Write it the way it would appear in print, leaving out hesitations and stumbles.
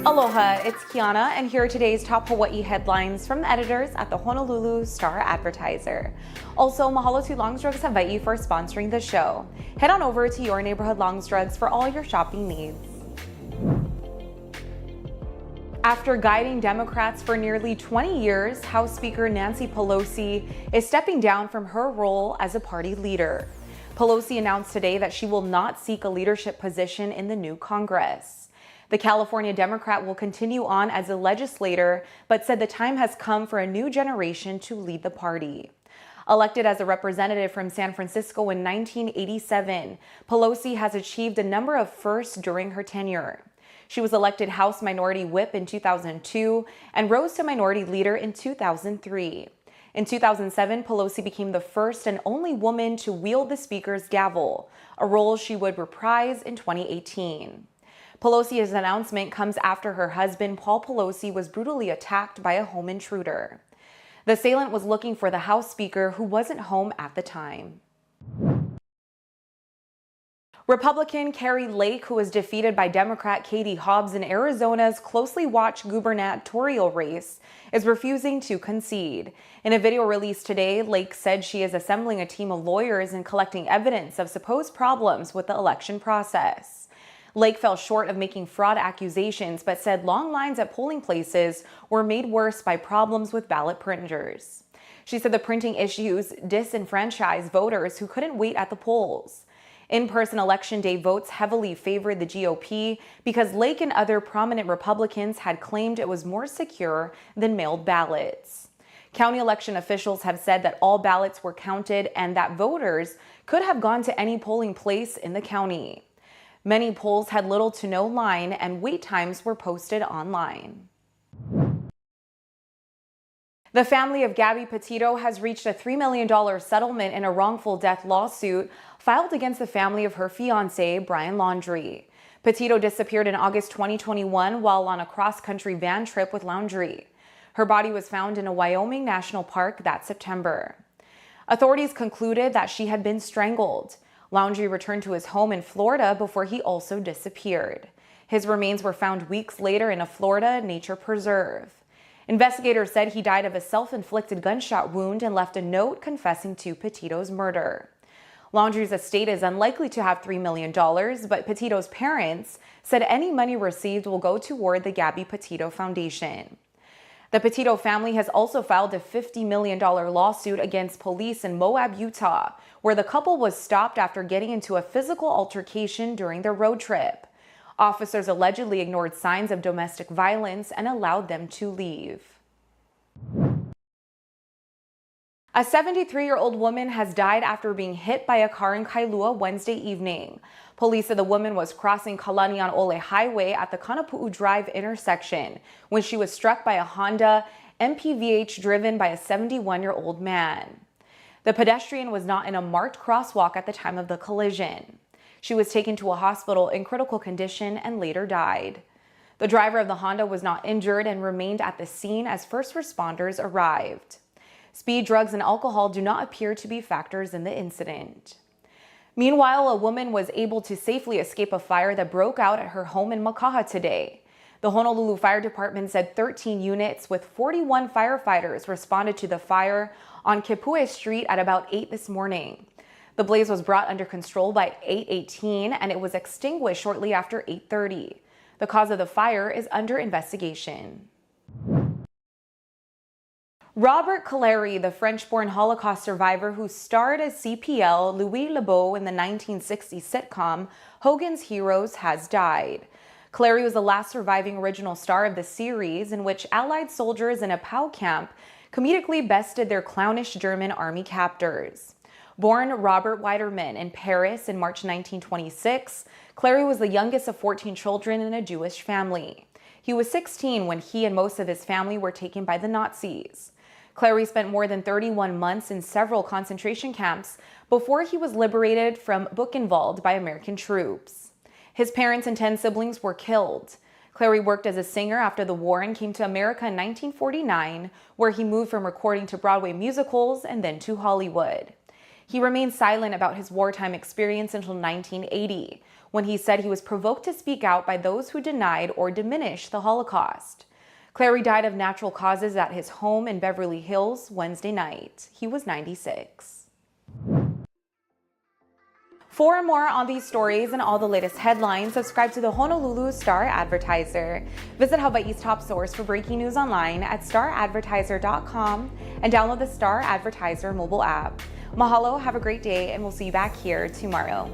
Aloha, it's Kiana, and here are today's top Hawaii headlines from the editors at the Honolulu Star-Advertiser. Also, mahalo to Longs Drugs Hawaii for sponsoring the show. Head on over to your neighborhood Longs Drugs for all your shopping needs. After guiding Democrats for nearly 20 years, House Speaker Nancy Pelosi is stepping down from her role as a party leader. Pelosi announced today that she will not seek a leadership position in the new Congress. The California Democrat will continue on as a legislator, but said the time has come for a new generation to lead the party. Elected as a representative from San Francisco in 1987, Pelosi has achieved a number of firsts during her tenure. She was elected House Minority Whip in 2002 and rose to Minority Leader in 2003. In 2007, Pelosi became the first and only woman to wield the Speaker's gavel, a role she would reprise in 2018. Pelosi's announcement comes after her husband, Paul Pelosi, was brutally attacked by a home intruder. The assailant was looking for the House Speaker, who wasn't home at the time. Republican Kari Lake, who was defeated by Democrat Katie Hobbs in Arizona's closely watched gubernatorial race, is refusing to concede. In a video released today, Lake said she is assembling a team of lawyers and collecting evidence of supposed problems with the election process. Lake fell short of making fraud accusations, but said long lines at polling places were made worse by problems with ballot printers. She said the printing issues disenfranchised voters who couldn't wait at the polls. In-person Election Day votes heavily favored the GOP because Lake and other prominent Republicans had claimed it was more secure than mailed ballots. County election officials have said that all ballots were counted and that voters could have gone to any polling place in the county. Many polls had little to no line, and wait times were posted online. The family of Gabby Petito has reached a $3 million settlement in a wrongful death lawsuit filed against the family of her fiance, Brian Laundrie. Petito disappeared in August 2021 while on a cross-country van trip with Laundrie. Her body was found in a Wyoming national park that September. Authorities concluded that she had been strangled. Laundrie returned to his home in Florida before he also disappeared. His remains were found weeks later in a Florida nature preserve. Investigators said he died of a self-inflicted gunshot wound and left a note confessing to Petito's murder. Laundrie's estate is unlikely to have $3 million, but Petito's parents said any money received will go toward the Gabby Petito Foundation. The Petito family has also filed a $50 million lawsuit against police in Moab, Utah, where the couple was stopped after getting into a physical altercation during their road trip. Officers allegedly ignored signs of domestic violence and allowed them to leave. A 73-year-old woman has died after being hit by a car in Kailua Wednesday evening. Police said the woman was crossing Kalanian-Ole Highway at the Kanapu'u Drive intersection when she was struck by a Honda MPVH driven by a 71-year-old man. The pedestrian was not in a marked crosswalk at the time of the collision. She was taken to a hospital in critical condition and later died. The driver of the Honda was not injured and remained at the scene as first responders arrived. Speed, drugs, and alcohol do not appear to be factors in the incident. Meanwhile, a woman was able to safely escape a fire that broke out at her home in Makaha today. The Honolulu Fire Department said 13 units with 41 firefighters responded to the fire on Kipue Street at about 8 this morning. The blaze was brought under control by 8:18 and it was extinguished shortly after 8:30. The cause of the fire is under investigation. Robert Caleri, the French-born Holocaust survivor who starred as CPL Louis Lebeau in the 1960s sitcom Hogan's Heroes, has died. Caleri was the last surviving original star of the series, in which Allied soldiers in a POW camp comedically bested their clownish German army captors. Born Robert Weiderman in Paris in March 1926, Caleri was the youngest of 14 children in a Jewish family. He was 16 when he and most of his family were taken by the Nazis. Caleri spent more than 31 months in several concentration camps before he was liberated from Buchenwald by American troops. His parents and 10 siblings were killed. Caleri worked as a singer after the war and came to America in 1949, where he moved from recording to Broadway musicals and then to Hollywood. He remained silent about his wartime experience until 1980, when he said he was provoked to speak out by those who denied or diminished the Holocaust. Clary died of natural causes at his home in Beverly Hills Wednesday night. He was 96. For more on these stories and all the latest headlines, subscribe to the Honolulu Star-Advertiser. Visit Hawaii's top source for breaking news online at staradvertiser.com and download the Star-Advertiser mobile app. Mahalo, have a great day, and we'll see you back here tomorrow.